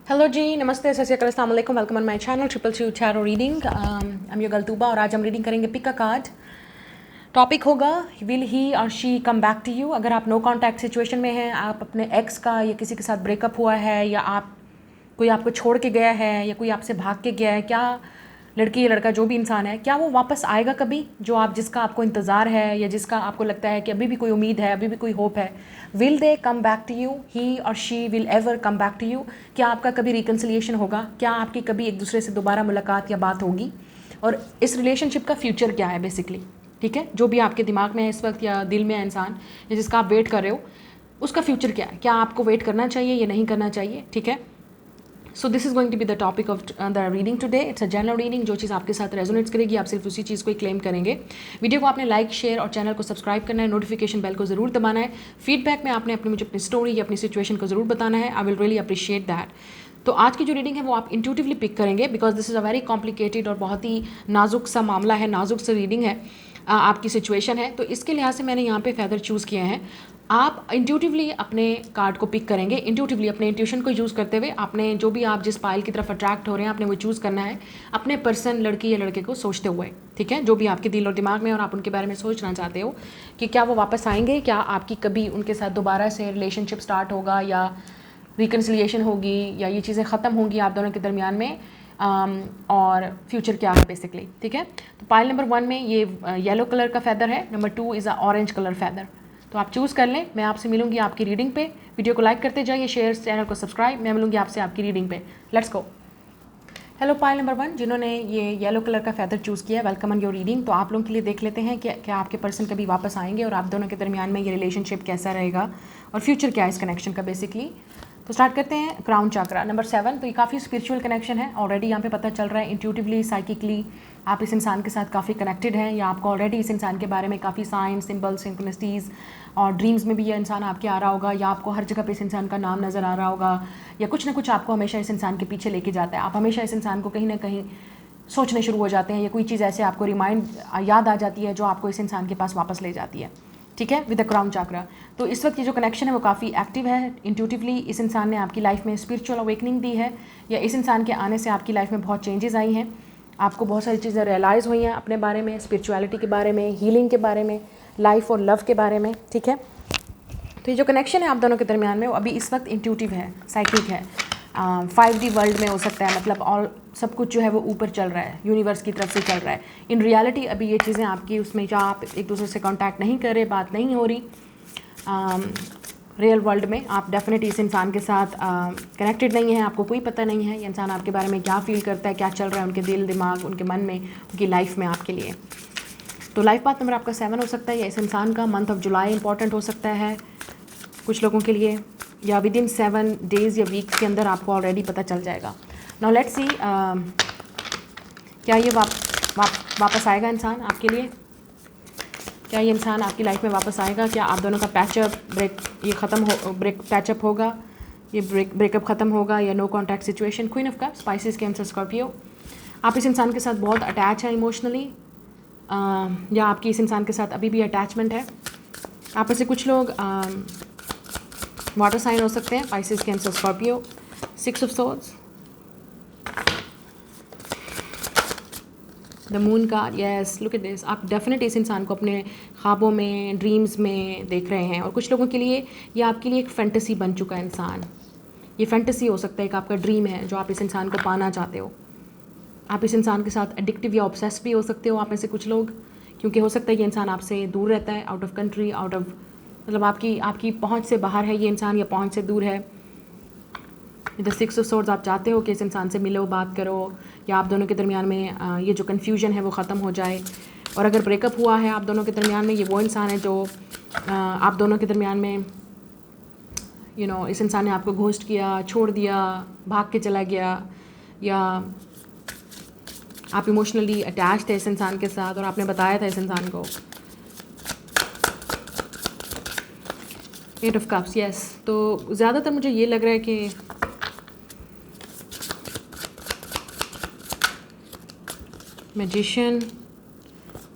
Hello जी, नमस्ते, सत श्री अकाल, अस्सलाम वालेकुम, welcome on my channel triple C tarot reading. I am your गलतूबा और आज हम रीडिंग करेंगे पिक अ कार्ड। टॉपिक होगा विल ही और she come back to you. अगर आप नो कॉन्टैक्ट सिचुएशन में हैं, आप अपने एक्स का या किसी के साथ ब्रेकअप हुआ है, या आप कोई आपको छोड़ के गया है, या कोई आपसे भाग के गया है, क्या लड़की या लड़का जो भी इंसान है, क्या वो वापस आएगा कभी, जो आप जिसका आपको इंतज़ार है या जिसका आपको लगता है कि अभी भी कोई उम्मीद है, अभी भी कोई होप है। Will they come back to you, he और she will ever come back to you. क्या आपका कभी रिकन्सिलिएशन होगा, क्या आपकी कभी एक दूसरे से दोबारा मुलाकात या बात होगी, और इस रिलेशनशिप का फ्यूचर क्या है बेसिकली। ठीक है, जो भी आपके दिमाग में है इस वक्त या दिल में है इंसान या जिसका आप वेट कर रहे हो, उसका फ्यूचर क्या है, क्या आपको वेट करना चाहिए या नहीं करना चाहिए। ठीक है, so this is going to be the topic of the reading today. It's a general reading, जो चीज़ आपके साथ रेजोनेट्स करेगी आप सिर्फ उसी चीज़ को ही क्लेम करेंगे। वीडियो को आपने लाइक, शेयर और चैनल को सब्सक्राइब करना है, नोटिफिकेशन बेल को ज़रूर दबाना है। फीडबैक में आपने मुझे अपनी स्टोरी या अपनी सिचुएशन को ज़रूर बताना है। I will really appreciate that. तो आज की जो रीडिंग है वो आप इंट्यूटिवली पिक करेंगे, because this is a very complicated और बहुत ही नाजुक सा मामला है, नाजुक सा रीडिंग है, आपकी सिचुएशन है। तो इसके लिहाज से मैंने यहाँ पे फेदर चूज़ किए हैं। आप इंट्यूटिवली अपने कार्ड को पिक करेंगे, इंट्यूटिवली अपने इंट्यूशन को यूज़ करते हुए आपने जो भी आप जिस पाइल की तरफ अट्रैक्ट हो रहे हैं आपने वो चूज़ करना है, अपने पर्सन, लड़की या लड़के को सोचते हुए। ठीक है, जो भी आपके दिल और दिमाग में और आप उनके बारे में सोचना चाहते हो कि क्या वो वापस आएंगे, क्या आपकी कभी उनके साथ दोबारा से रिलेशनशिप स्टार्ट होगा या रिकन्सिलिएशन होगी, या ये चीज़ें ख़त्म होंगी आप दोनों के दरमियान में, और फ्यूचर क्या है बेसिकली। ठीक है, तो पाइल नंबर 1 में ये येलो कलर का फैदर है, number 2 is a orange colour feather. तो आप चूज़ कर लें। मैं आपसे मिलूंगी आपकी रीडिंग पे। वीडियो को लाइक करते जाइए, शेयर, चैनल को सब्सक्राइब। मैं मिलूंगी आपसे आपकी रीडिंग पे। Let's go. Hello pile number 1, जिन्होंने ये येलो कलर का फैदर चूज़ किया, वेलकम ऑन योर रीडिंग। तो आप लोगों के लिए देख लेते हैं कि क्या आपके पर्सन कभी वापस आएंगे और आप दोनों के दरमियान में ये रिलेशनशिप कैसा रहेगा और फ्यूचर क्या है इस कनेक्शन का बेसिकली। तो स्टार्ट करते हैं क्राउन चाक्रा नंबर 7। तो ये काफ़ी स्पिरिचुअल कनेक्शन है, ऑलरेडी यहाँ पे पता चल रहा है इंट्यूटिवली, साइकिकली आप इस इंसान के साथ काफ़ी कनेक्टेड हैं, या आपको ऑलरेडी इस इंसान के बारे में काफ़ी साइंस, सिंबल्स, सिंक्रोनिसिटीज़ और ड्रीम्स में भी ये इंसान आपके आ रहा होगा, या आपको हर जगह पे इस इंसान का नाम नज़र आ रहा होगा, या कुछ ना कुछ आपको हमेशा इस इंसान के पीछे लेके जाता है। आप हमेशा इस इंसान को कहीं ना कहीं सोचने शुरू हो जाते हैं, या कोई चीज़ ऐसे आपको याद आ जाती है जो आपको इस इंसान के पास वापस ले जाती है। ठीक है, विद द क्राउन चाक्रा। तो इस वक्त ये जो कनेक्शन है वो काफ़ी एक्टिव है। इंट्यूटिवली इस इंसान ने आपकी लाइफ में स्पिरिचुअल अवेकनिंग दी है, या इस इंसान के आने से आपकी लाइफ में बहुत चेंजेस आई हैं, आपको बहुत सारी चीज़ें रियलाइज़ हुई हैं अपने बारे में, स्पिरिचुअलिटी के बारे में, हीलिंग के बारे में, लाइफ और लव के बारे में। ठीक है, तो ये जो कनेक्शन है आप दोनों के दरमियान में वो अभी इस वक्त इंट्यूटिव है, साइकिक है, 5D वर्ल्ड में हो सकता है, मतलब और सब कुछ जो है वो ऊपर चल रहा है, यूनिवर्स की तरफ से चल रहा है। इन रियलिटी अभी ये चीज़ें आपकी उसमें जहाँ आप एक दूसरे से कांटेक्ट नहीं कर रहे, बात नहीं हो रही, रियल वर्ल्ड में आप डेफिनेटली इस इंसान के साथ कनेक्टेड नहीं हैं, आपको कोई पता नहीं है ये इंसान आपके बारे में क्या फ़ील करता है, क्या चल रहा है उनके दिल, दिमाग, उनके मन में, उनकी लाइफ में आपके लिए। तो लाइफ पाथ नंबर आपका 7 हो सकता है, या इस इंसान का मंथ ऑफ जुलाई इंपॉर्टेंट हो सकता है कुछ लोगों के लिए, या विद इन 7 डेज़ या वीक्स के अंदर आपको ऑलरेडी पता चल जाएगा। नाउ लेट्स सी क्या ये वापस आएगा इंसान आपके लिए, क्या ये इंसान आपकी लाइफ में वापस आएगा, क्या आप दोनों का पैचअप होगा, ये ब्रेकअप ख़त्म होगा, या no contact situation. Queen of cups, Pisces, Cancer, Scorpio. आप इस इंसान के साथ बहुत अटैच हैं इमोशनली, या आपकी इस इंसान के साथ अभी भी अटैचमेंट है। आप में से कुछ लोग वाटर साइन हो सकते हैं, Pisces, Cancer, Scorpio. 6 of swords, the moon card, yes, look at this. आप डेफिनेटली इस इंसान को अपने ख्वाबों में, ड्रीम्स में देख रहे हैं, और कुछ लोगों के लिए ये आपके लिए एक फैंटेसी बन चुका है इंसान। ये फैंटेसी हो सकता है, एक आपका ड्रीम है जो आप इस इंसान को पाना चाहते हो। आप इस इंसान के साथ एडिक्टिव या ऑब्सेस भी हो सकते हो आप में से कुछ लोग, क्योंकि हो सकता है ये इंसान आपसे दूर रहता है, आउट ऑफ कंट्री, मतलब आपकी पहुँच से बाहर है ये इंसान, या पहुँच से दूर है। द 6 ऑफ सोर्ड्स, आप चाहते हो कि इस इंसान से मिलो, बात करो, या आप दोनों के दरमियान में ये जो कन्फ्यूजन है वो ख़त्म हो जाए। और अगर ब्रेकअप हुआ है आप दोनों के दरमियान में, ये वो इंसान है जो आप दोनों के दरमियान में इस इंसान ने आपको घोस्ट किया, छोड़ दिया, भाग के चला गया, या आप इमोशनली अटैच थे इस इंसान के साथ और आपने बताया था इस इंसान को। 8 ऑफ कप्स, यस। तो ज़्यादातर मुझे ये लग रहा है कि magician,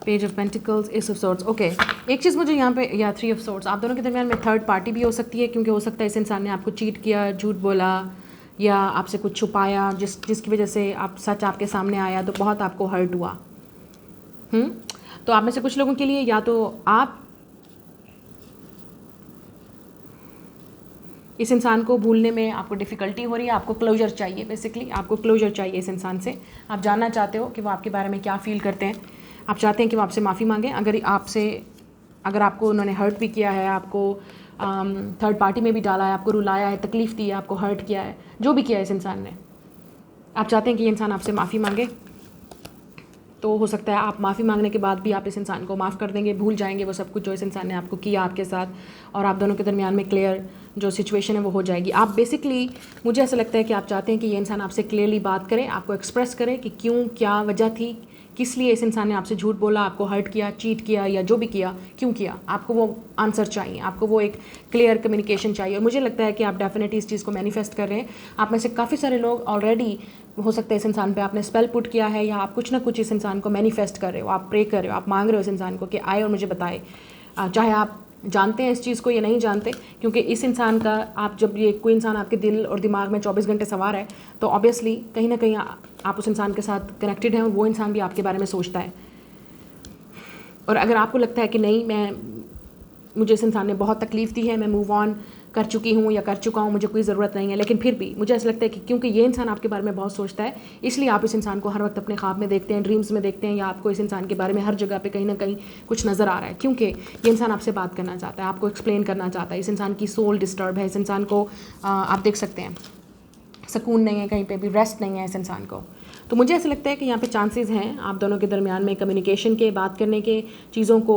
page of pentacles, S of swords. Okay, एक चीज़ मुझे यहाँ पे, या 3 ऑफ सोर्ड्स, आप दोनों के दरमियान में थर्ड पार्टी भी हो सकती है, क्योंकि हो सकता है इस इंसान ने आपको चीट किया, झूठ बोला, या आपसे कुछ छुपाया जिसकी वजह से आप सच आपके सामने आया तो बहुत आपको हर्ट हुआ। तो आप में से कुछ लोगों के लिए या तो आप इस इंसान को भूलने में आपको डिफ़िकल्टी हो रही है, आपको क्लोजर चाहिए, बेसिकली आपको क्लोजर चाहिए इस इंसान से। आप जानना चाहते हो कि वो आपके बारे में क्या फ़ील करते हैं, आप चाहते हैं कि वो आपसे माफ़ी मांगें। अगर आपको उन्होंने हर्ट भी किया है, आपको थर्ड पार्टी में भी डाला है, आपको रुलाया है, तकलीफ़ दी है, आपको हर्ट किया है, जो भी किया है इस इंसान ने, आप चाहते हैं कि ये इंसान आपसे माफ़ी मांगे। तो हो सकता है आप माफ़ी मांगने के बाद भी आप इस इंसान को माफ़ कर देंगे, भूल जाएंगे वो सब कुछ जो इस इंसान ने आपको किया आपके साथ, और आप दोनों के दरमियान में क्लियर जो सिचुएशन है वो हो जाएगी। आप बेसिकली, मुझे ऐसा लगता है कि आप चाहते हैं कि ये इंसान आपसे क्लियरली बात करे, आपको एक्सप्रेस करे कि क्यों, क्या वजह थी, किस लिए इस इंसान ने आपसे झूठ बोला, आपको हर्ट किया, चीट किया या जो भी किया, क्यों किया। आपको वो आंसर चाहिए, आपको वो एक क्लियर कम्युनिकेशन चाहिए। और मुझे लगता है कि आप डेफिनेटली इस चीज़ को मैनिफेस्ट कर रहे हैं। आप में से काफ़ी सारे लोग ऑलरेडी, हो सकता है इस इंसान पे आपने स्पेल पुट किया है, या आप कुछ ना कुछ इस इंसान को मैनिफेस्ट कर रहे हो, आप प्रे कर रहे हो, आप मांग रहे हो इस इंसान को कि आए और मुझे बताए। चाहे आप जानते हैं इस चीज़ को या नहीं जानते, क्योंकि इस इंसान का, आप जब ये कोई इंसान आपके दिल और दिमाग में 24 घंटे सवार है तो ऑब्वियसली कहीं ना कहीं आप उस इंसान के साथ कनेक्टेड हैं और वो इंसान भी आपके बारे में सोचता है। और अगर आपको लगता है कि नहीं, मुझे इस इंसान ने बहुत तकलीफ़ दी है, मैं मूव ऑन कर चुकी हूँ या कर चुका हूँ, मुझे कोई ज़रूरत नहीं है, लेकिन फिर भी मुझे ऐसा लगता है कि क्योंकि ये इंसान आपके बारे में बहुत सोचता है, इसलिए आप इस इंसान को हर वक्त अपने ख्वाब में देखते हैं, ड्रीम्स में देखते हैं, या आपको इस इंसान के बारे में हर जगह पे कहीं ना कहीं कुछ नज़र आ रहा है, क्योंकि ये इंसान आपसे बात करना चाहता है, आपको एक्सप्लेन करना चाहता है। इस इंसान की सोल डिस्टर्ब है, इस इंसान को आप देख सकते हैं सुकून नहीं है, कहीं पे भी रेस्ट नहीं है इस इंसान को। तो मुझे ऐसा लगता है कि यहाँ पे चांसेस हैं आप दोनों के दरमियान में कम्युनिकेशन के, बात करने के, चीज़ों को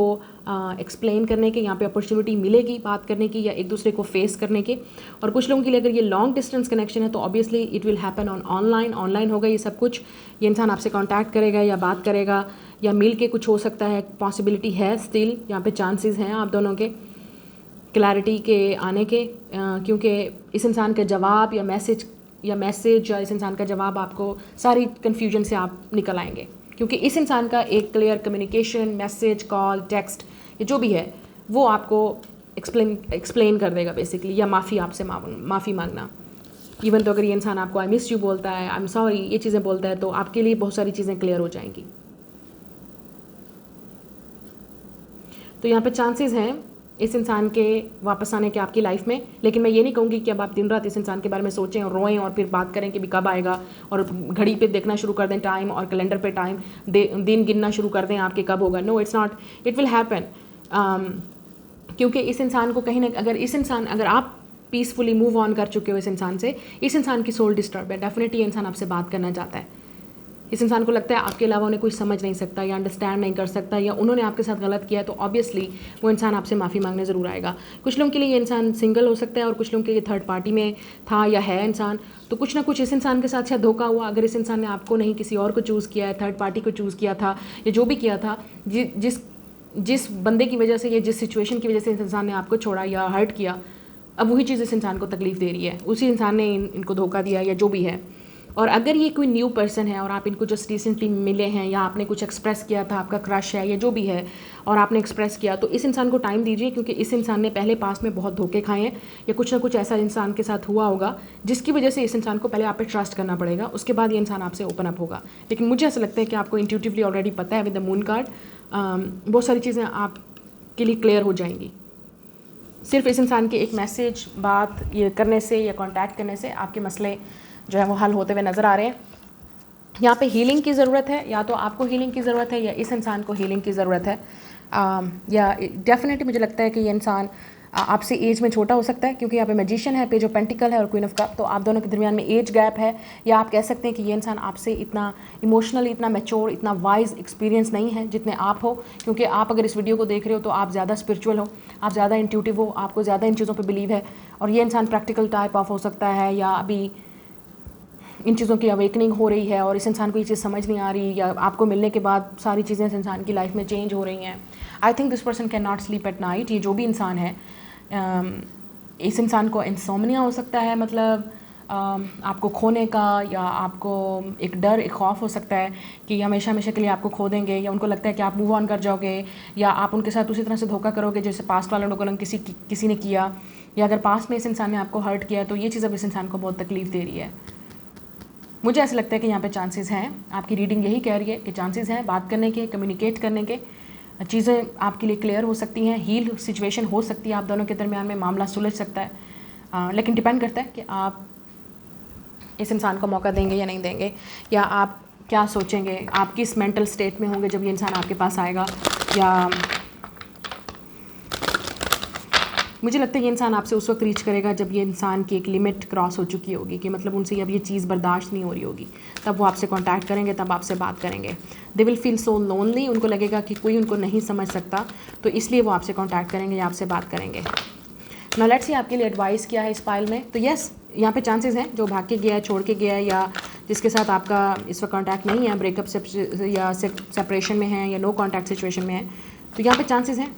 एक्सप्लेन करने के, यहाँ पे अपॉर्चुनिटी मिलेगी बात करने की या एक दूसरे को फेस करने के। और कुछ लोगों के लिए अगर ये लॉन्ग डिस्टेंस कनेक्शन है तो obviously it will happen online होगा ये सब कुछ। ये इंसान आपसे कॉन्टैक्ट करेगा या बात करेगा या मिल के कुछ हो सकता है, पॉसिबिलिटी है स्टिल, यहाँ पे चांसेस हैं आप दोनों के क्लैरिटी के आने के, क्योंकि इस इंसान का जवाब या मैसेज या इस इंसान का जवाब, आपको सारी कन्फ्यूजन से आप निकल आएंगे, क्योंकि इस इंसान का एक clear communication, message, call, text, ये जो भी है वो आपको एक्सप्लेन कर देगा बेसिकली, या माफ़ी मांगना। इवन तो अगर ये इंसान आपको आई मिस यू बोलता है, आई एम सॉरी, ये चीज़ें बोलता है, तो आपके लिए बहुत सारी चीज़ें क्लियर हो जाएंगी। तो यहाँ पे चांसेस हैं इस इंसान के वापस आने के आपकी लाइफ में, लेकिन मैं ये नहीं कहूँगी कि अब आप दिन रात इस इंसान के बारे में सोचें और रोएं और फिर बात करें कि भी कब आएगा, और घड़ी पे देखना शुरू कर दें टाइम, और कैलेंडर पे टाइम दिन गिनना शुरू कर दें आपके कब होगा। No, it's not, it will happen. क्योंकि इस इंसान को कहीं ना, अगर आप पीसफुली मूव ऑन कर चुके हो इस इंसान से, इस इंसान की सोल डिस्टर्ब है, डेफिनेटली इंसान आपसे बात करना चाहता है। इस इंसान को लगता है आपके अलावा उन्हें कोई समझ नहीं सकता या अंडरस्टैंड नहीं कर सकता, या उन्होंने आपके साथ गलत किया है, तो ऑब्वियसली वो इंसान आपसे माफ़ी मांगने ज़रूर आएगा। कुछ लोगों के लिए ये इंसान सिंगल हो सकता है और कुछ लोगों के लिए थर्ड पार्टी में था या है इंसान, तो कुछ ना कुछ इस इंसान के साथ शायद धोखा हुआ। अगर इस इंसान ने आपको नहीं किसी और को चूज़ किया है, थर्ड पार्टी को चूज़ किया था, या जो भी किया था, जिस बंदे की वजह से या जिस सिचुएशन की वजह से इस इंसान ने आपको छोड़ा या हर्ट किया, अब वही चीज़ इस इंसान को तकलीफ़ दे रही है, उसी इंसान ने इनको धोखा दिया या जो भी है। और अगर ये कोई न्यू पर्सन है और आप इनको जस्ट रिसेंटली मिले हैं, या आपने कुछ एक्सप्रेस किया था, आपका क्रश है या जो भी है, और आपने एक्सप्रेस किया, तो इस इंसान को टाइम दीजिए, क्योंकि इस इंसान ने पहले पास्ट में बहुत धोखे खाए हैं, या कुछ ना कुछ ऐसा इंसान के साथ हुआ होगा जिसकी वजह से इस इंसान को पहले आप पे ट्रस्ट करना पड़ेगा, उसके बाद ये इंसान आपसे ओपन अप होगा। लेकिन मुझे ऐसा लगता है कि आपको इंट्यूटिवली ऑलरेडी पता है विद द मून कार्ड, बहुत सारी चीज़ें आपके लिए क्लियर हो जाएंगी। सिर्फ इस इंसान के एक मैसेज, बात ये करने से या कॉन्टैक्ट करने से आपके मसले जो है वो हल होते हुए नज़र आ रहे हैं। यहाँ पे हीलिंग की ज़रूरत है, या तो आपको हीलिंग की ज़रूरत है या इस इंसान को हीलिंग की ज़रूरत है। या डेफिनेटली मुझे लगता है कि ये इंसान आपसे एज में छोटा हो सकता है, क्योंकि यहाँ पे मैजिशियन है, पेज ऑफ पेंटिकल है और क्वीन ऑफ कप, तो आप दोनों के दरमियान में एज गैप है। या आप कह सकते हैं कि ये इंसान आपसे इतना इमोशनली, इतना मैच्योर, इतना वाइज, एक्सपीरियंस नहीं है जितने आप हो, क्योंकि आप अगर इस वीडियो को देख रहे हो तो आप ज़्यादा स्पिरिचुअल हो, आप ज़्यादा इंट्यूटिव हो, आपको ज़्यादा इन चीज़ों पर बिलीव है। और ये इंसान प्रैक्टिकल टाइप ऑफ हो सकता है, या अभी इन चीज़ों की अवेकनिंग हो रही है और इस इंसान को ये चीज़ समझ नहीं आ रही, या आपको मिलने के बाद सारी चीज़ें इस इंसान की लाइफ में चेंज हो रही हैं। I think this person can not sleep at night. ये जो भी इंसान है, इस इंसान को इंसोम्निया हो सकता है, मतलब आपको खोने का, या आपको एक डर, एक खौफ हो सकता है कि हमेशा हमेशा के लिए आपको खो देंगे, या उनको लगता है कि आप मूव ऑन कर जाओगे, या आप उनके साथ उसी तरह से धोखा करोगे जैसे पास्ट वाले लोगों ने किसी ने किया। या अगर पास्ट में इस इंसान ने आपको हर्ट किया तो ये चीज़ अब इस इंसान को बहुत तकलीफ दे रही है। मुझे ऐसा लगता है कि यहाँ पे चांसेस हैं, आपकी रीडिंग यही कह रही है कि चांसेस हैं बात करने के, कम्युनिकेट करने के, चीज़ें आपके लिए क्लियर हो सकती हैं, हील सिचुएशन हो सकती है, आप दोनों के दरमियान में मामला सुलझ सकता है। लेकिन डिपेंड करता है कि आप इस इंसान को मौका देंगे या नहीं देंगे, या आप क्या सोचेंगे, आप किस मेंटल स्टेट में होंगे जब ये इंसान आपके पास आएगा। या मुझे लगता है ये इंसान आपसे उस वक्त रीच करेगा जब ये इंसान की एक लिमिट क्रॉस हो चुकी होगी, कि मतलब उनसे अब ये चीज़ बर्दाश्त नहीं हो रही होगी, तब वो आपसे कांटेक्ट करेंगे, तब आपसे बात करेंगे। They will feel so lonely, उनको लगेगा कि कोई उनको नहीं समझ सकता, तो इसलिए वो आपसे कांटेक्ट करेंगे या आपसे बात करेंगे। नाउ लेट्स सी आपके लिए एडवाइस क्या है इस फाइल में। तो यस, यहाँ पे चांसेस हैं जो भाग के गया है, छोड़ के गया है, या जिसके साथ आपका इस वक्त कांटेक्ट नहीं है, ब्रेकअप से या सेपरेशन में है, या नो कांटेक्ट सिचुएशन में है, तो यहाँ पे चांसेस हैं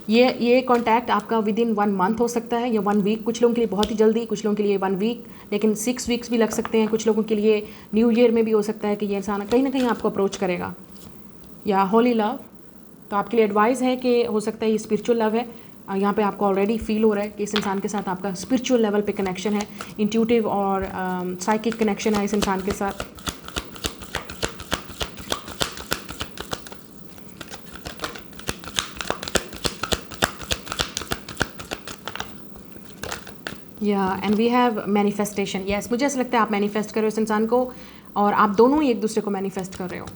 ये कांटेक्ट आपका विद इन 1 मंथ हो सकता है, या 1 वीक, कुछ लोगों के लिए बहुत ही जल्दी, कुछ लोगों के लिए 1 वीक, लेकिन 6 वीक्स भी लग सकते हैं, कुछ लोगों के लिए न्यू ईयर में भी हो सकता है कि ये इंसान कहीं ना कहीं आपको अप्रोच करेगा, या होली लव। तो आपके लिए एडवाइस है कि हो सकता है ये स्पिरिचुअल लव है, यहाँ पे आपको ऑलरेडी फील हो रहा है कि इस इंसान के साथ आपका स्पिरिचुअल लेवल पे कनेक्शन है, इंट्यूटिव और साइकिक कनेक्शन है इस इंसान के साथ। Yeah and we have manifestation. Yes, मुझे ऐसा लगता है आप मैनिफेस्ट कर रहे हो इस इंसान को, और आप दोनों ही एक दूसरे को मैनिफेस्ट कर रहे हो,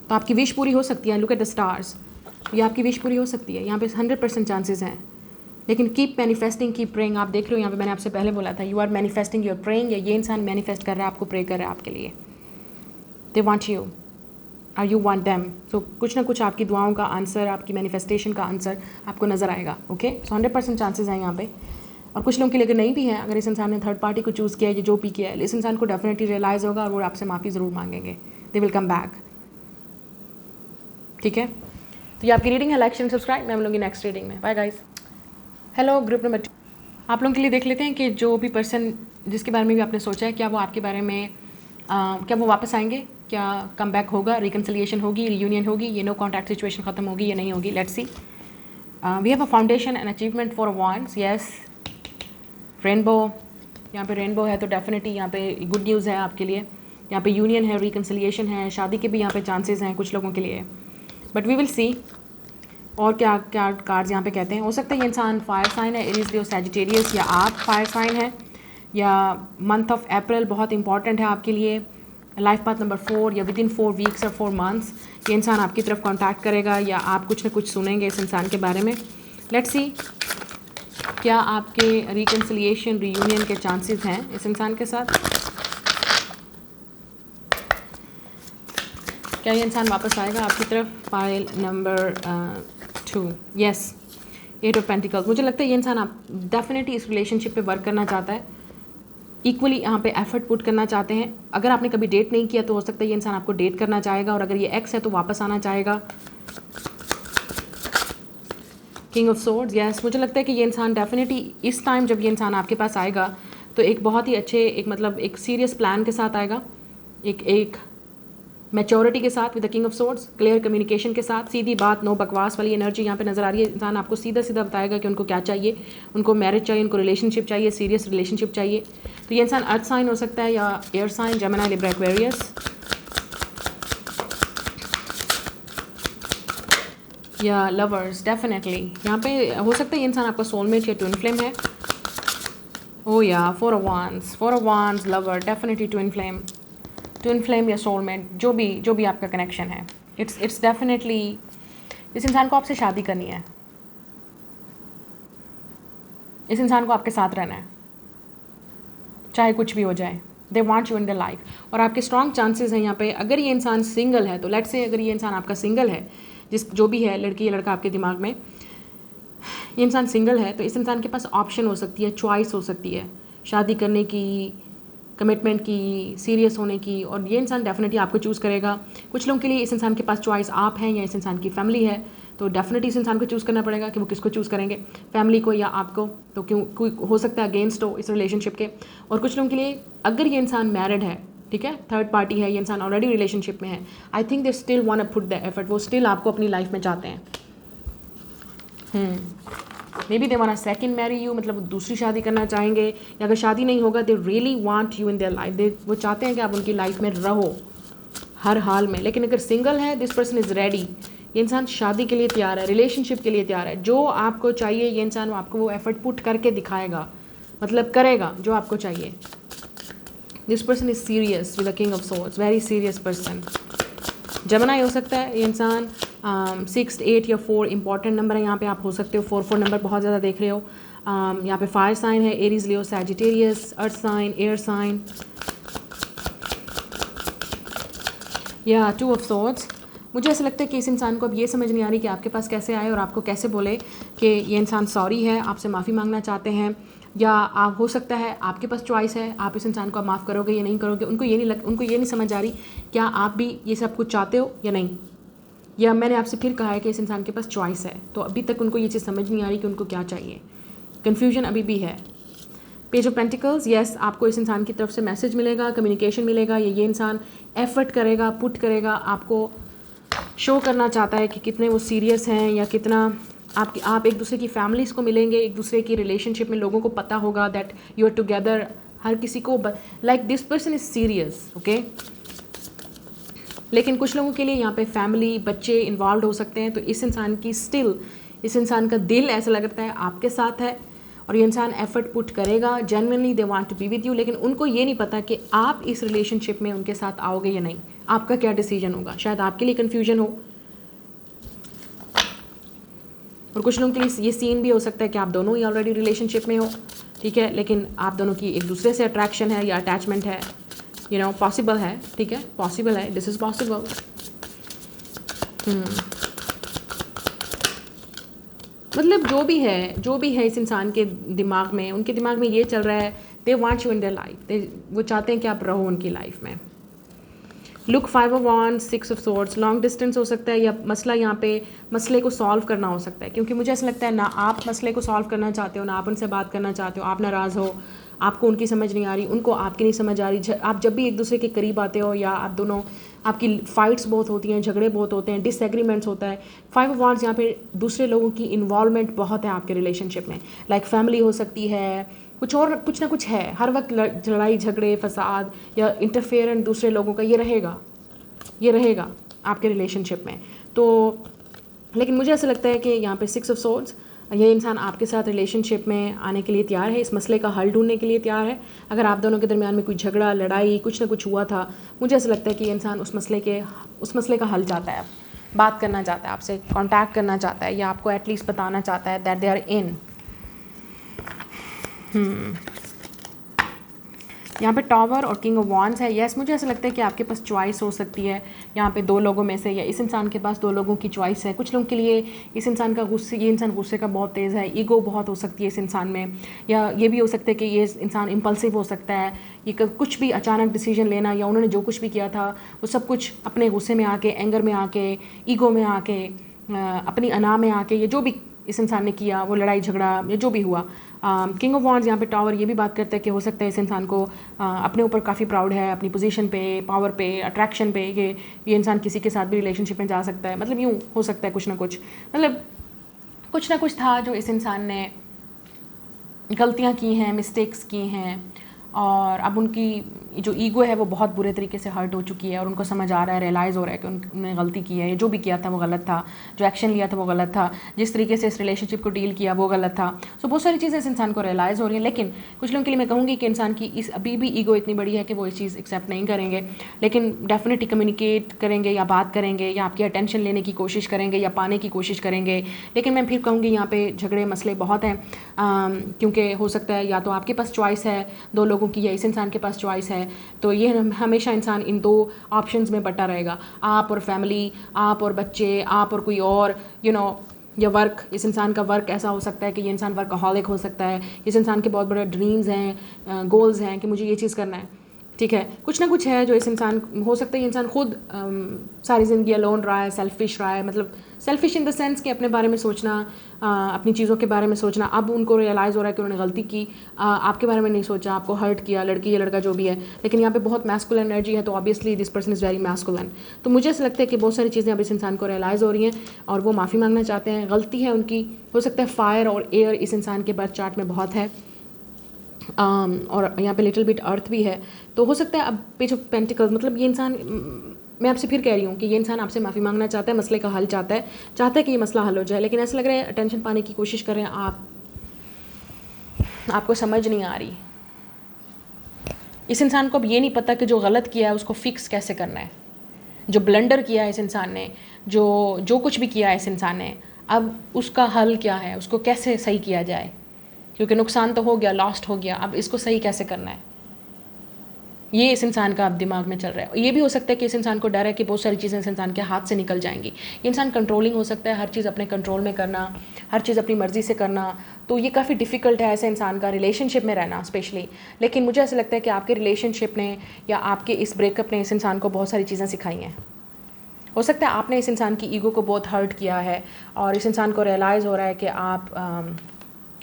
तो आपकी विश पूरी हो सकती है। लुक एट द स्टार्स, ये आपकी विश पूरी हो सकती है, यहाँ पे 100% चांसेस हैं। लेकिन कीप मैनिफेस्टिंग, कीप प्रेइंग। आप देख रहे हो यहाँ पे मैंने आपसे पहले बोला था, you are manifesting, you are praying, या ये इंसान मैनिफेस्ट कर रहा है, आपको प्रे कर रहा है आपके लिए। They want you, are you want them. So कुछ ना कुछ आपकी दुआओं का आंसर, आपकी मैनिफेस्टेशन का आंसर आपको नज़र आएगा। ओके, सो 100% चांसेस हैं यहाँ पे। और कुछ लोगों के लिए अगर नहीं भी है, अगर इस इंसान ने थर्ड पार्टी को चूज़ किया है, जो भी किया है, इस इंसान को डेफिनेटली रियलाइज़ होगा और वो आपसे माफ़ी ज़रूर मांगेंगे। They will come back. ठीक है, तो ये आपकी रीडिंग है। Like share subscribe. मैं मिलूंगी नेक्स्ट रीडिंग में। Bye guys. Hello group number 2। आप लोगों के लिए देख लेते हैं कि जो भी पर्सन जिसके बारे में भी आपने सोचा है, क्या वो आपके बारे में क्या वो वापस आएंगे, क्या कम बैक होगा, रिकन्सिलिएशन होगी, रियूनियन होगी, ये नो कॉन्टैक्ट सिचुएशन ख़त्म होगी या नहीं होगी। Let's see. We have a foundation and achievement four wands. Yes, rainbow, यहाँ पे रेनबो है तो डेफिनेटली यहाँ पे गुड न्यूज़ है आपके लिए। यहाँ पे यूनियन है, रिकन्सिलिएशन है, शादी के भी यहाँ पे चांसेस हैं कुछ लोगों के लिए, बट वी विल सी। और क्या क्या कार्ड्स यहाँ पे कहते हैं। हो सकता है ये इंसान फायर साइन है, एरीज लियो सैजिटेरियस, या आप फायर साइन है, या मंथ ऑफ अप्रैल बहुत इंपॉर्टेंट है आपके लिए, लाइफ पाथ नंबर 4, या विद इन 4 वीक्स और 4 मंथ्स ये इंसान आपकी तरफ कॉन्टैक्ट करेगा, या आप कुछ ना कुछ सुनेंगे इस इंसान के बारे में। लेट्स सी, क्या आपके रिकन्सिलिएशन, रियूनियन के चांसेस हैं इस इंसान के साथ। क्या ये इंसान वापस आएगा आपकी तरफ। File number 2। Yes, 8 of pentacles. मुझे लगता है ये इंसान आप डेफिनेटली इस रिलेशनशिप पे वर्क करना चाहता है, इक्वली यहाँ पे एफर्ट पुट करना चाहते हैं। अगर आपने कभी डेट नहीं किया तो हो सकता है ये इंसान आपको डेट करना चाहेगा, और अगर ये एक्स है तो वापस आना चाहेगा। King of swords. यस, मुझे लगता है कि ये इंसान डेफिनेटली इस टाइम जब ये इंसान आपके पास आएगा तो एक बहुत ही अच्छे, एक मतलब एक सीरियस प्लान के साथ आएगा, एक मैच्योरिटी के साथ, with the king of swords, clear communication के साथ, सीधी बात, नो बकवास वाली एनर्जी यहाँ पे नज़र आ रही है। इंसान आपको सीधा सीधा बताएगा कि उनको क्या चाहिए, उनको मैरिज चाहिए, उनको रिलेशनशिप चाहिए, सीरियस रिलेशनशिप चाहिए। तो ये इंसान अर्थ साइन हो सकता है, या air sign, Gemini, Libra, Aquarius, या लवर्स। डेफिनेटली यहाँ पे हो सकता है ये इंसान आपका सोलमेट या ट्विन फ्लेम है। ओ या 4 of wands, lover, definitely twin flame या सोलमेट, जो भी आपका कनेक्शन है। इट्स डेफिनेटली इस इंसान को आपसे शादी करनी है, इस इंसान को आपके साथ रहना है, चाहे कुछ भी हो जाए। दे want you in the life, और आपके स्ट्रॉन्ग चांसेस हैं यहाँ पे। अगर ये इंसान सिंगल है तो लेट्स से अगर ये इंसान आपका सिंगल है, जो भी है, लड़की या लड़का आपके दिमाग में, ये इंसान सिंगल है तो इस इंसान के पास ऑप्शन हो सकती है, चॉइस हो सकती है शादी करने की, कमिटमेंट की, सीरियस होने की, और ये इंसान डेफिनेटली आपको चूज़ करेगा। कुछ लोगों के लिए इस इंसान के पास चॉइस आप हैं या इस इंसान की फैमिली है, तो डेफिनेटली इस इंसान को चूज़ करना पड़ेगा कि वो किसको चूज़ करेंगे, फैमिली को या आपको। तो क्यों कोई हो सकता है अगेंस्ट हो इस रिलेशनशिप के। और कुछ लोगों के लिए अगर ये इंसान मैरिड है, ठीक है, थर्ड पार्टी है, ये इंसान ऑलरेडी रिलेशनशिप में है, I think they still want to put the effort, वो स्टिल आपको अपनी लाइफ में चाहते हैं। Maybe they want second marry you, मतलब दूसरी शादी करना चाहेंगे, या अगर शादी नहीं होगा they really want you in their life, वो चाहते हैं कि आप उनकी लाइफ में रहो हर हाल में। लेकिन अगर सिंगल है, दिस पर्सन इज़ रेडी, ये इंसान शादी के लिए तैयार है, रिलेशनशिप के लिए तैयार है। जो आपको चाहिए ये इंसान आपको वो एफर्ट पुट करके दिखाएगा, मतलब करेगा जो आपको चाहिए। This person is serious with the king of swords, very serious person. जमनाई हो सकता है ये इंसान, 6, 8 या 4 इंपॉर्टेंट नंबर है यहाँ पे, आप हो सकते हो 4 नंबर बहुत ज़्यादा देख रहे हो। यहाँ पे फायर साइन है, Aries, Leo, Sagittarius, earth sign, air sign, या 2 ऑफ सोर्ड्स। मुझे ऐसा लगता है कि इस इंसान को अब ये समझ नहीं आ रही कि आपके पास कैसे आए और आपको कैसे बोले कि ये इंसान सॉरी है, आपसे माफ़ी मांगना चाहते हैं, या आप हो सकता है आपके पास चॉइस है, आप इस इंसान को माफ़ करोगे या नहीं करोगे। उनको ये नहीं समझ आ रही क्या आप भी ये सब कुछ चाहते हो या नहीं, या मैंने आपसे फिर कहा है कि इस इंसान के पास चॉइस है, तो अभी तक उनको ये चीज़ समझ नहीं आ रही कि उनको क्या चाहिए। कन्फ्यूजन अभी भी है। पेज ऑफ पेंटिकल्स, येस आपको इस इंसान की तरफ से मैसेज मिलेगा, कम्युनिकेशन मिलेगा, ये इंसान एफर्ट करेगा, पुट करेगा, आपको शो करना चाहता है कि कितने वो सीरियस हैं, या कितना आप एक दूसरे की फैमिलीज़ को मिलेंगे, एक दूसरे की रिलेशनशिप में लोगों को पता होगा दैट यू आर टुगेदर। हर किसी को like this person is serious, okay. लेकिन कुछ लोगों के लिए यहाँ पे फैमिली, बच्चे इन्वॉल्व हो सकते हैं, तो इस इंसान की स्टिल, इस इंसान का दिल ऐसा लगता है आपके साथ है, और ये इंसान एफर्ट पुट करेगा, genuinely they want to be with you. लेकिन उनको ये नहीं पता कि आप इस रिलेशनशिप में उनके साथ आओगे या नहीं, आपका क्या डिसीजन होगा। शायद आपके लिए कन्फ्यूजन हो, और कुछ लोगों के लिए ये सीन भी हो सकता है कि आप दोनों ही ऑलरेडी रिलेशनशिप में हो, ठीक है, लेकिन आप दोनों की एक दूसरे से अट्रैक्शन है या अटैचमेंट है, यू नो, पॉसिबल है, ठीक है, पॉसिबल है, दिस इज़ पॉसिबल। मतलब जो भी है इस इंसान के दिमाग में, उनके दिमाग में ये चल रहा है, दे want you in their life, वो चाहते हैं कि आप रहो उनकी लाइफ में। Look 5 of wands, 6 of swords, long distance हो सकता है, या मसला यहाँ पे मसले को सॉल्व करना हो सकता है, क्योंकि मुझे ऐसा लगता है ना आप मसले को सॉल्व करना चाहते हो, ना आप उनसे बात करना चाहते हो, आप नाराज़ हो, आपको उनकी समझ नहीं आ रही, उनको आपकी नहीं समझ आ रही। आप जब भी एक दूसरे के करीब आते हो, या आप दोनों, आपकी फाइट्स बहुत होती हैं, झगड़े बहुत होते हैं, डिसएग्रीमेंट्स होता है। 5 ऑफ wands यहाँ पे दूसरे लोगों की इन्वॉल्वमेंट बहुत है आपके रिलेशनशिप में, लाइक फैमिली हो सकती है, कुछ ना कुछ है, हर वक्त लड़ाई झगड़े फसाद या इंटरफेरेंस दूसरे लोगों का ये रहेगा आपके रिलेशनशिप में। तो लेकिन मुझे ऐसा लगता है कि यहाँ पे 6 ऑफ swords, ये इंसान आपके साथ रिलेशनशिप में आने के लिए तैयार है, इस मसले का हल ढूंढने के लिए तैयार है। अगर आप दोनों के दरमियान में कोई झगड़ा लड़ाई कुछ ना कुछ हुआ था, मुझे ऐसा लगता है कि ये इंसान उस मसले का हल चाहता है, बात करना चाहता है, आपसे कॉन्टैक्ट करना चाहता है, या आपको एटलीस्ट बताना चाहता है दैट दे आर इन। यहाँ पे टॉवर और किंग ऑफ wands है। यस मुझे ऐसा लगता है कि आपके पास चॉइस हो सकती है यहाँ पे 2 लोगों में से, या इस इंसान के पास 2 लोगों की चॉइस है। कुछ लोगों के लिए इस इंसान का ये इंसान गुस्से का बहुत तेज़ है, ईगो बहुत हो सकती है इस इंसान में, या ये भी हो सकता है कि ये इंसान इम्पल्सिव हो सकता है, ये कुछ भी अचानक डिसीजन लेना, या उन्होंने जो कुछ भी किया था वो सब कुछ अपने गुस्से में आके, एंगर में आके, ईगो में आके, अपनी अना में आके, ये जो भी इस इंसान ने किया, वो लड़ाई झगड़ा या जो भी हुआ। किंग ऑफ wands यहाँ पे टावर ये भी बात करता है कि हो सकता है इस इंसान को अपने ऊपर काफ़ी प्राउड है, अपनी पोजीशन पे, पावर पे, अट्रैक्शन पे, कि ये इंसान किसी के साथ भी रिलेशनशिप में जा सकता है। मतलब यूँ हो सकता है कुछ ना कुछ, मतलब कुछ ना कुछ था जो इस इंसान ने गलतियाँ की हैं, मिस्टेक्स की हैं, और अब उनकी जो ईगो है वो बहुत बुरे तरीके से हर्ट हो चुकी है, और उनको समझ आ रहा है, रियलाइज़ हो रहा है कि उन्होंने गलती की है, जो भी किया था वो गलत था, जो एक्शन लिया था वो गलत था, जिस तरीके से इस रिलेशनशिप को डील किया वो गलत था। सो बहुत सारी चीज़ें इस इंसान को रियलाइज़ हो रही हैं। लेकिन कुछ लोगों के लिए मैं कहूँगी कि इंसान की अभी भी ईगो इतनी बड़ी है कि वो इस चीज़ एक्सेप्ट नहीं करेंगे, लेकिन डेफिनेटली कम्युनिकेट करेंगे, या बात करेंगे, या आपकी अटेंशन लेने की कोशिश करेंगे, या पाने की कोशिश करेंगे। लेकिन मैं फिर कहूँगी यहाँ पे झगड़े मसले बहुत हैं, क्योंकि हो सकता है या तो आपके पास चॉइस है 2 लोगों की, या इस इंसान के पास चॉइस है, तो ये हमेशा इंसान इन 2 ऑप्शंस में बटा रहेगा, आप और फैमिली, आप और बच्चे, आप और कोई और, यू नो, या वर्क। इस इंसान का वर्क ऐसा हो सकता है कि ये इंसान वर्कaholic हो सकता है, इस इंसान के बहुत बड़े ड्रीम्स हैं, गोल्स हैं कि मुझे ये चीज़ करना है, ठीक है, कुछ ना कुछ है जो इस इंसान, हो सकता है ये इंसान खुद सारी ज़िंदगी अलोन रहा है, सेल्फिश रहा है, मतलब सेल्फिश इन द सेंस कि अपने बारे में सोचना, अपनी चीज़ों के बारे में सोचना। अब उनको रियलाइज़ हो रहा है कि उन्होंने गलती की, आपके बारे में नहीं सोचा, आपको हर्ट किया, लड़की या लड़का जो भी है। लेकिन यहाँ पे बहुत मैस्कुलिन एनर्जी है, तो obviously this person is very masculine. तो मुझे ऐसा लगता है कि बहुत सारी चीज़ें अब इस इंसान को रियलाइज़ हो रही हैं और वो माफ़ी मांगना चाहते हैं। गलती है उनकी, हो सकता है फायर और एयर इस इंसान के बर्थ चार्ट में बहुत है, और यहाँ पे लिटिल बिट अर्थ भी है। तो हो सकता है अब पेज ऑफ पेंटिकल्स, मतलब ये इंसान, मैं आपसे फिर कह रही हूँ कि ये इंसान आपसे माफ़ी मांगना चाहता है, मसले का हल चाहता है कि ये मसला हल हो जाए। लेकिन ऐसा लग रहा है अटेंशन पाने की कोशिश कर रहे हैं आप, आपको समझ नहीं आ रही। इस इंसान को अब ये नहीं पता कि जो गलत किया है उसको फिक्स कैसे करना है। जो ब्लंडर किया है इस इंसान ने, जो कुछ भी किया है इस इंसान ने, अब उसका हल क्या है, उसको कैसे सही किया जाए। क्योंकि नुकसान तो हो गया, लॉस्ट हो गया, अब इसको सही कैसे करना है, ये इस इंसान का अब दिमाग में चल रहा है। ये भी हो सकता है कि इस इंसान को डर है कि बहुत सारी चीज़ें इस इंसान के हाथ से निकल जाएंगी। ये इंसान कंट्रोलिंग हो सकता है, हर चीज़ अपने कंट्रोल में करना, हर चीज़ अपनी मर्ज़ी से करना। तो ये काफ़ी डिफ़िकल्ट है ऐसे इंसान का रिलेशनशिप में रहना स्पेशली। लेकिन मुझे ऐसा लगता है कि आपके रिलेशनशिप ने या आपके इस ब्रेकअप ने इस इंसान को बहुत सारी चीज़ें सिखाई हैं। हो सकता है आपने इस इंसान की ईगो को बहुत हर्ट किया है और इस इंसान को रियलाइज़ हो रहा है कि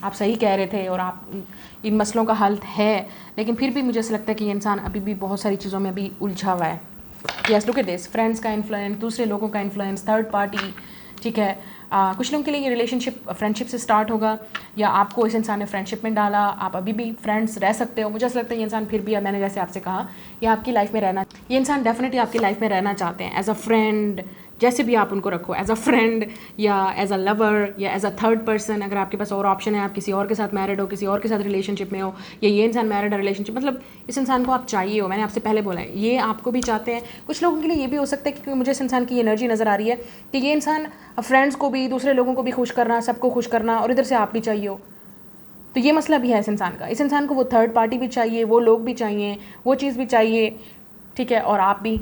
आप सही कह रहे थे और आप इन मसलों का हल है। लेकिन फिर भी मुझे ऐसा लगता है कि ये इंसान अभी भी बहुत सारी चीज़ों में अभी उलझा हुआ है। Yes, look at this, friends का इन्फ्लुएंस, दूसरे लोगों का इन्फ्लुएंस, थर्ड पार्टी। ठीक है, कुछ लोगों के लिए ये रिलेशनशिप फ्रेंडशिप से स्टार्ट होगा या आपको इस इंसान ने फ्रेंडशिप में डाला, आप अभी भी फ्रेंड्स रह सकते हो। मुझे ऐसा लगता है ये इंसान फिर भी, मैंने जैसे आपसे कहा, ये आपकी लाइफ में रहना, ये इंसान डेफिनेटली आपकी लाइफ में रहना चाहते हैं एज अ फ्रेंड, जैसे भी आप उनको रखो, एज अ फ्रेंड या एज अ लवर या एज अ थर्ड पर्सन। अगर आपके पास और ऑप्शन है, आप किसी और के साथ मैरिड हो, किसी और के साथ रिलेशनशिप में हो, या ये इंसान मैरिड है, रिलेशनशिप, मतलब इस इंसान को आप चाहिए हो। मैंने आपसे पहले बोला है, ये आपको भी चाहते हैं। कुछ लोगों के लिए ये भी हो सकता है कि मुझे इस इंसान की एनर्जी नज़र आ रही है कि ये इंसान फ्रेंड्स को भी, दूसरे लोगों को भी खुश करना, सबको खुश करना, और इधर से आप भी चाहिए हो। तो ये मसला भी है इस इंसान का। इस इंसान को वो थर्ड पार्टी भी चाहिए, वो लोग भी चाहिए, वो चीज़ भी चाहिए, ठीक है, और आप भी।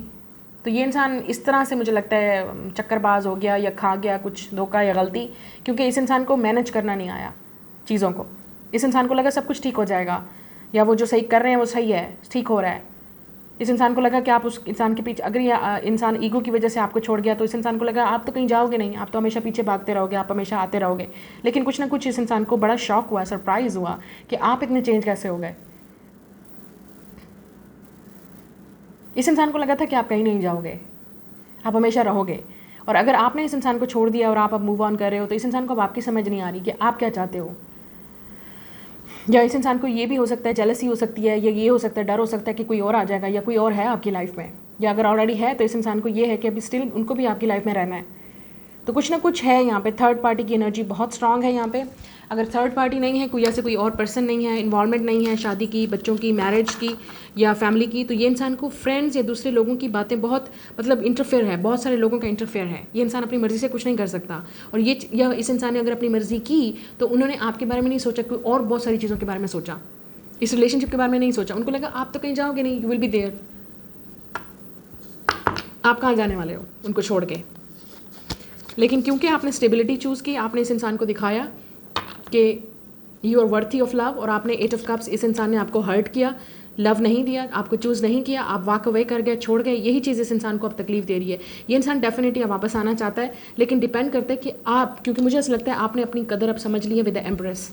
तो ये इंसान इस तरह से मुझे लगता है चक्करबाज हो गया या खा गया कुछ धोखा या गलती, क्योंकि इस इंसान को मैनेज करना नहीं आया चीज़ों को। इस इंसान को लगा सब कुछ ठीक हो जाएगा, या वो जो सही कर रहे हैं वो सही है, ठीक हो रहा है। इस इंसान को लगा कि आप उस इंसान के पीछे, अगर ये इंसान ईगो की वजह से आपको छोड़ गया, तो इस इंसान को लगा आप तो कहीं जाओगे नहीं, आप तो हमेशा पीछे भागते रहोगे, आप हमेशा आते रहोगे। लेकिन कुछ ना कुछ इस इंसान को बड़ा शौक हुआ, सरप्राइज़ हुआ कि आप इतने चेंज कैसे हो गए। इस इंसान को लगा था कि आप कहीं नहीं जाओगे, आप हमेशा रहोगे। और अगर आपने इस इंसान को छोड़ दिया और आप अब मूव ऑन कर रहे हो, तो इस इंसान को अब आपकी समझ नहीं आ रही कि आप क्या चाहते हो। या इस इंसान को ये भी हो सकता है, जेलसी हो सकती है, या ये हो सकता है, डर हो सकता है कि कोई और आ जाएगा या कोई और है आपकी लाइफ में, या अगर ऑलरेडी है तो इस इंसान को ये है कि अभी स्टिल उनको भी आपकी लाइफ में रहना है। तो कुछ ना कुछ है यहाँ पे, थर्ड पार्टी की एनर्जी बहुत स्ट्रांग है यहाँ पे। अगर थर्ड पार्टी नहीं है, कोई ऐसे कोई और पर्सन नहीं है, इन्वॉल्वमेंट नहीं है शादी की, बच्चों की, मैरिज की या फैमिली की, तो ये इंसान को फ्रेंड्स या दूसरे लोगों की बातें बहुत, मतलब इंटरफेयर है, बहुत सारे लोगों का इंटरफेयर है। ये इंसान अपनी मर्ज़ी से कुछ नहीं कर सकता। और ये या इस इंसान ने अगर अपनी मर्ज़ी की तो उन्होंने आपके बारे में नहीं सोचा, कोई और बहुत सारी चीज़ों के बारे में सोचा, इस रिलेशनशिप के बारे में नहीं सोचा। उनको लगा आप तो कहीं जाओगे नहीं, यू विल बी देयर, आप कहाँ जाने वाले हो उनको छोड़ के। लेकिन क्योंकि आपने स्टेबिलिटी चूज़ की, आपने इस इंसान को दिखाया कि you are worthy of love, और आपने 8 ऑफ कप्स, इस इंसान ने आपको हर्ट किया, लव नहीं दिया, आपको चूज़ नहीं किया, आप वॉक अवे कर गए, छोड़ गए। यही चीज़ इस इंसान को अब तकलीफ दे रही है। ये इंसान डेफिनेटली अब वापस आना चाहता है, लेकिन डिपेंड करता है कि आप, क्योंकि मुझे ऐसा लगता है आपने अपनी कदर अब समझ ली है विद द एम्प्रेस।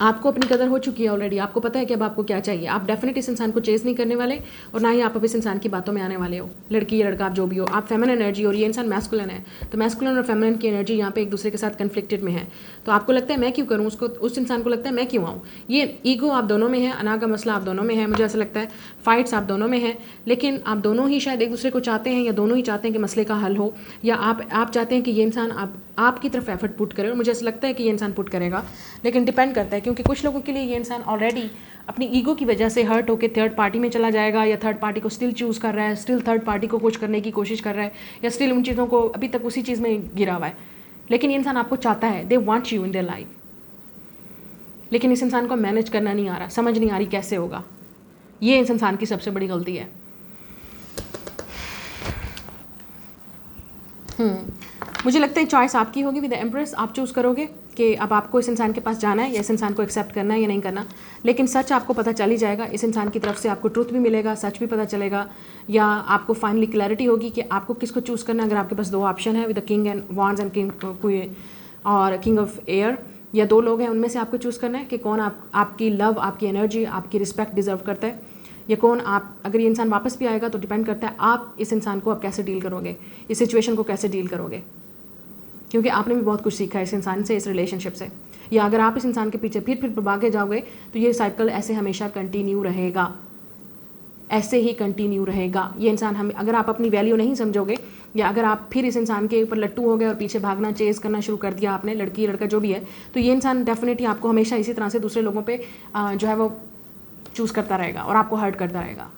आपको अपनी कदर हो चुकी है ऑलरेडी, आपको पता है कि अब आपको क्या चाहिए। आप डेफिनेटली इस इंसान को चेज़ नहीं करने वाले, और ना ही आप अब इस इंसान की बातों में आने वाले हो। लड़की या लड़का आप जो भी हो, आप फेमिनिन एनर्जी और ये इंसान मैस्कुलिन है, तो मैस्कुलिन और फेमिनिन की एनर्जी यहाँ पे एक दूसरे के साथ कन्फ्लिक्टेड में है। तो आपको लगता है मैं क्यों करूँ, उसको, उस इंसान को लगता है मैं क्यों आऊँ। ये ईगो आप दोनों में है, अना का मसला आप दोनों में है, मुझे ऐसा लगता है फाइट्स आप दोनों में है। लेकिन आप दोनों ही शायद एक दूसरे को चाहते हैं, या दोनों ही चाहते हैं कि मसले का हल हो, या आप चाहते हैं कि ये इंसान आपकी तरफ एफर्ट पुट करे, और मुझे ऐसा लगता है कि ये इंसान पुट करेगा। लेकिन डिपेंड करता है, क्योंकि कुछ लोगों के लिए ये इंसान ऑलरेडी अपनी ईगो की वजह से हर्ट होकर थर्ड पार्टी में चला जाएगा, या थर्ड पार्टी को स्टिल चूज़ कर रहा है, स्टिल थर्ड पार्टी को कुछ करने की कोशिश कर रहा है, या स्टिल उन चीज़ों को अभी तक उसी चीज़ में गिरा हुआ है। लेकिन ये इंसान आपको चाहता है, दे want you in their life. लेकिन इस इंसान को मैनेज करना नहीं आ रहा, समझ नहीं आ रही कैसे होगा। ये इस इंसान की सबसे बड़ी गलती है। मुझे लगता है चॉइस आपकी होगी विद द एम्प्रेस। आप चूज़ करोगे कि अब आपको इस इंसान के पास जाना है या इस इंसान को एक्सेप्ट करना है या नहीं करना। लेकिन सच आपको पता चल ही जाएगा, इस इंसान की तरफ से आपको ट्रूथ भी मिलेगा, सच भी पता चलेगा, या आपको फाइनली क्लैरिटी होगी कि आपको किसको चूज़ करना है। अगर आपके पास 2 ऑप्शन है with the king and wands and king और किंग ऑफ एयर, या 2 लोग हैं, उनमें से आपको चूज़ करना है कि कौन आपकी लव, आपकी एनर्जी, आपकी रिस्पेक्ट डिजर्व करता है, या कौन आप। अगर ये इंसान वापस भी आएगा तो डिपेंड करता है आप इस इंसान को आप कैसे डील करोगे, इस सिचुएशन को कैसे डील करोगे, क्योंकि आपने भी बहुत कुछ सीखा है इस इंसान से, इस रिलेशनशिप से। या अगर आप इस इंसान के पीछे फिर भागे जाओगे तो ये साइकिल ऐसे हमेशा कंटिन्यू रहेगा, ऐसे ही कंटिन्यू रहेगा। ये इंसान हम, अगर आप अपनी वैल्यू नहीं समझोगे, या अगर आप फिर इस इंसान के ऊपर लट्टू हो गए और पीछे भागना, चेज़ करना शुरू कर दिया आपने, लड़की लड़का जो भी है, तो ये इंसान डेफिनेटली आपको हमेशा इसी तरह से दूसरे लोगों पे जो है वो चूज़ करता रहेगा और आपको हर्ट करता रहेगा।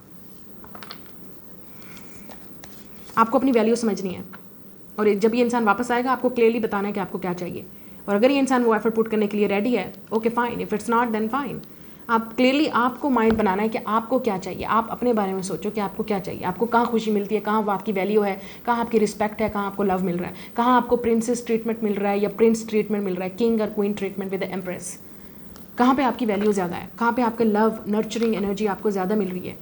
आपको अपनी वैल्यू समझनी है, और जब ये इंसान वापस आएगा आपको क्लियरली बताना है कि आपको क्या चाहिए। और अगर ये इंसान वो एफर्ट पुट करने के लिए रेडी है, okay fine, if it's not then fine. आप क्लियरली आपको माइंड बनाना है कि आपको क्या चाहिए। आप अपने बारे में सोचो कि आपको क्या चाहिए, आपको कहाँ खुशी मिलती है, कहाँ आपकी वैल्यू है, कहाँ आपकी रिस्पेक्ट है, कहाँ आपको लव मिल रहा है, कहाँ आपको प्रिंसेस ट्रीटमेंट मिल रहा है या प्रिंस ट्रीटमेंट मिल रहा है, किंग और queen treatment with the empress. कहाँ पे आपकी वैल्यू ज़्यादा है, कहाँ पे आपका लव, नर्चरिंग एनर्जी आपको ज़्यादा मिल रही है।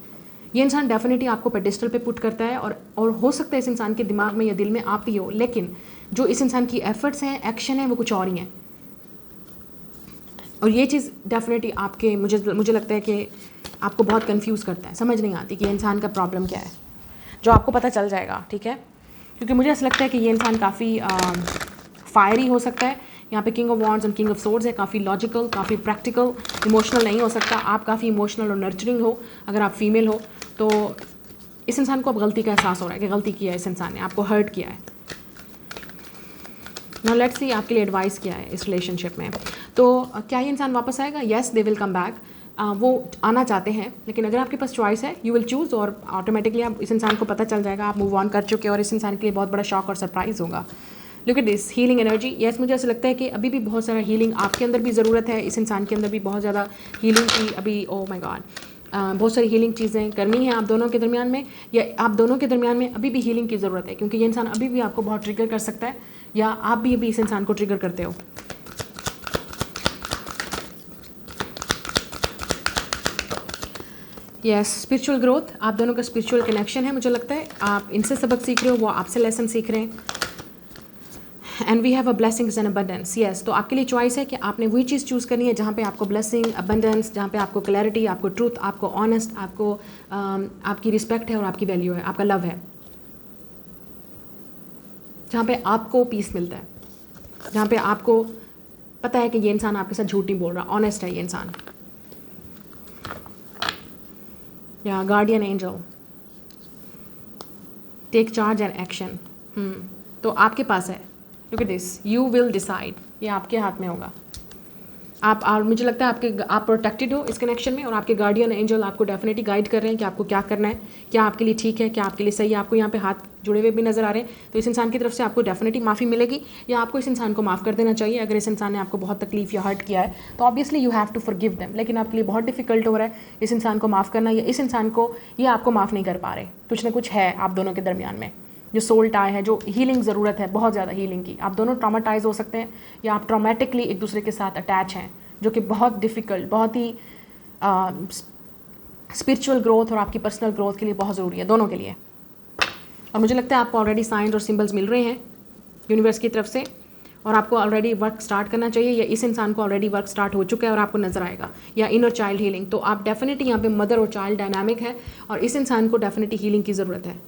ये इंसान डेफिनेटली आपको पेडिस्टल पे पुट करता है, और हो सकता है इस इंसान के दिमाग में या दिल में आप ही हो, लेकिन जो इस इंसान की एफर्ट्स हैं, एक्शन है, वो कुछ और ही हैं। और ये चीज़ डेफिनेटली आपके मुझे लगता है कि आपको बहुत कंफ्यूज करता है, समझ नहीं आती कि ये इंसान का प्रॉब्लम क्या है, जो आपको पता चल जाएगा, ठीक है। क्योंकि मुझे ऐसा लगता है कि ये इंसान काफ़ी फायरी हो सकता है। यहाँ पे किंग ऑफ वॉन्ड्स और किंग ऑफ सोर्ड्स है, काफ़ी लॉजिकल, काफ़ी प्रैक्टिकल, इमोशनल नहीं हो सकता। आप काफ़ी इमोशनल और नर्चरिंग हो अगर आप फीमेल हो। तो इस इंसान को अब गलती का एहसास हो रहा है कि गलती किया है इस इंसान ने, आपको हर्ट किया है। नाउ लेट्स सी आपके लिए एडवाइस क्या है इस रिलेशनशिप में। तो क्या ये इंसान वापस आएगा? Yes, they will come back. वो आना चाहते हैं, लेकिन अगर आपके पास चॉइस है, यू विल चूज़, और ऑटोमेटिकली आप इस इंसान को पता चल जाएगा आप मूव ऑन कर चुके हैं, और इस इंसान के लिए बहुत बड़ा शॉक और सरप्राइज़ होगा। Look at this healing energy. Yes, मुझे ऐसा लगता है कि अभी भी बहुत सारा हीलिंग आपके अंदर भी ज़रूरत है, इस इंसान के अंदर भी बहुत ज़्यादा हीलिंग की अभी, ओह माय गॉड, बहुत सारी हीलिंग चीज़ें करनी है आप दोनों के दरमियान में, या आप दोनों के दरमियान में अभी भी हीलिंग की ज़रूरत है, क्योंकि ये इंसान अभी भी आपको बहुत ट्रिगर कर सकता है, या आप भी अभी इस इंसान को ट्रिगर करते हो। यस, स्पिरिचुअल ग्रोथ, आप दोनों का स्पिरिचुअल कनेक्शन है। मुझे लगता है आप इनसे सबक सीख रहे हो, वो आपसे लेसन सीख रहे हैं। And we have a blessings and abundance. Yes, तो आपके लिए चॉइस है कि आपने वही चीज़ चूज़ करनी है जहाँ पे आपको ब्लेसिंग, अबंडेंस, जहाँ पे आपको क्लैरिटी, आपको ट्रूथ, आपको ऑनेस्ट, आपको आपकी रिस्पेक्ट है और आपकी वैल्यू है, आपका लव है, जहाँ पे आपको पीस मिलता है, जहाँ पे आपको पता है कि ये इंसान आपके साथ झूठ नहीं बोल रहा, ऑनेस्ट है ये इंसान। Yeah guardian angel, take charge and action. तो आपके पास है, look at this, you will decide, ये आपके हाथ में होगा। आप, और मुझे लगता है आप प्रोटेक्टेड हो इस कनेक्शन में, और आपके गार्डियन एंजल आपको डेफिनेटली गाइड कर रहे हैं कि आपको क्या करना है, क्या आपके लिए ठीक है, क्या आपके लिए सही है। आपको यहाँ पे हाथ जुड़े हुए भी नजर आ रहे हैं, तो इस इंसान की तरफ से आपको डेफिनेटली माफ़ी मिलेगी, या आपको इस इंसान को माफ़ कर देना चाहिए। अगर इस इंसान ने आपको बहुत तकलीफ या हर्ट किया है तो obviously you have to forgive them, लेकिन आपके लिए बहुत डिफिकल्ट हो रहा है इस इंसान को माफ़ करना, या इस इंसान को ये आपको माफ़ नहीं कर पा रहे। कुछ ना कुछ है आप दोनों के दरमियान में जो सोल टाई है, जो हीलिंग ज़रूरत है, बहुत ज़्यादा हीलिंग की। आप दोनों ट्रॉमाटाइज हो सकते हैं, या आप ट्रॉमेटिकली एक दूसरे के साथ अटैच हैं, जो कि बहुत डिफ़िकल्ट, बहुत ही स्पिरिचुअल ग्रोथ और आपकी पर्सनल ग्रोथ के लिए बहुत ज़रूरी है, दोनों के लिए। और मुझे लगता है आपको ऑलरेडी साइंस और सिंबल्स मिल रहे हैं यूनिवर्स की तरफ से, और आपको ऑलरेडी वर्क स्टार्ट करना चाहिए, या इस इंसान को ऑलरेडी वर्क स्टार्ट हो चुका है और आपको नजर आएगा, या इनर चाइल्ड हीलिंग। तो आप डेफिनेटली यहाँ पे मदर और चाइल्ड डायनामिक है, और इस इंसान को डेफिनेटली हीलिंग की ज़रूरत है।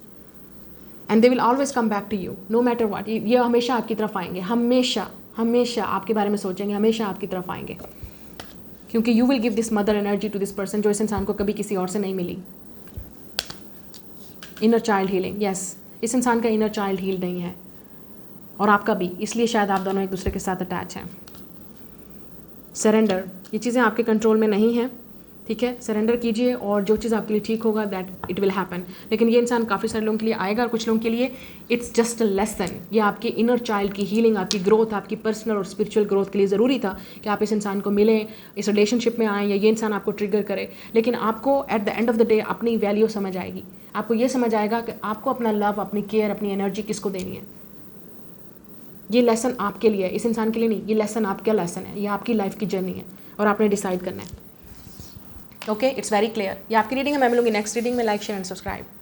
And they will always come back to you no matter what. ये हमेशा आपकी तरफ आएंगे, हमेशा हमेशा आपके बारे में सोचेंगे, हमेशा आपकी तरफ आएंगे, क्योंकि you will give this mother energy to this person, जो इस इंसान को कभी किसी और से नहीं मिली। इनर चाइल्ड हीलिंग, यस, इस इंसान का इनर चाइल्ड हील नहीं है, और आपका भी, इसलिए शायद आप दोनों एक दूसरे के साथ अटैच हैं। सरेंडर, ये चीज़ें आपके कंट्रोल में नहीं हैं, ठीक है। सरेंडर कीजिए, और जो चीज़ आपके लिए ठीक होगा दैट इट विल हैपन। लेकिन ये इंसान काफ़ी सारे लोगों के लिए आएगा, और कुछ लोगों के लिए इट्स जस्ट अ लेसन। ये आपके इनर चाइल्ड की हीलिंग, आपकी ग्रोथ, आपकी पर्सनल और स्पिरिचुअल ग्रोथ के लिए ज़रूरी था कि आप इस इंसान को मिलें, इस रिलेशनशिप में आएँ, या ये इंसान आपको ट्रिगर करे। लेकिन आपको at the end of the day अपनी वैल्यू समझ आएगी, आपको ये समझ आएगा कि आपको अपना लव, अपनी केयर, अपनी एनर्जी किसको देनी है। ये लेसन आपके लिए है, इस इंसान के लिए नहीं, ये लेसन आपका लेसन है, ये आपकी लाइफ की जर्नी है और आपने डिसाइड करना है। Okay, it's very clear. ये आपकी रीडिंग है, मैं मिलूंगी नेक्स्ट रीडिंग में। Like share and subscribe.